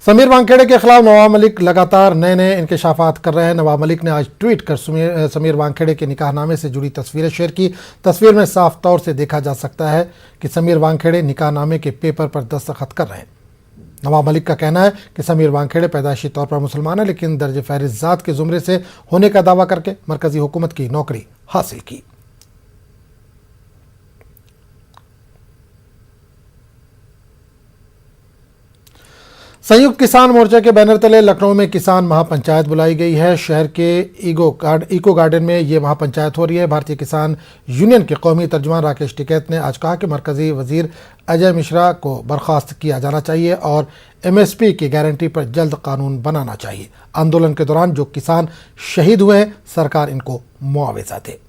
समीर वानखेड़े के खिलाफ नवाब मलिक लगातार नए नए इंकशाफात कर रहे हैं। नवाब मलिक ने आज ट्वीट कर समीर वानखेड़े के निकाहनामे से जुड़ी तस्वीरें शेयर की। तस्वीर में साफ तौर से देखा जा सकता है कि समीर वानखेड़े निकाहनामे के पेपर पर दस्तखत कर रहे हैं। नवाब मलिक का कहना है कि समीर वानखेड़े पैदाइशी तौर पर मुसलमान है, लेकिन दर्ज फहरिस्त ज़ात के ज़ुमरे से होने का दावा करके मरकजी हुकूमत की नौकरी हासिल की। संयुक्त किसान मोर्चा के बैनर तले लखनऊ में किसान महापंचायत बुलाई गई है। शहर के इको गार्डन में ये महापंचायत हो रही है। भारतीय किसान यूनियन के कौमी तर्जुमान राकेश टिकैत ने आज कहा कि मरकजी वजीर अजय मिश्रा को बर्खास्त किया जाना चाहिए और MSP की गारंटी पर जल्द कानून बनाना चाहिए। आंदोलन के दौरान जो किसान शहीद हुए हैं, सरकार इनको मुआवजा दे।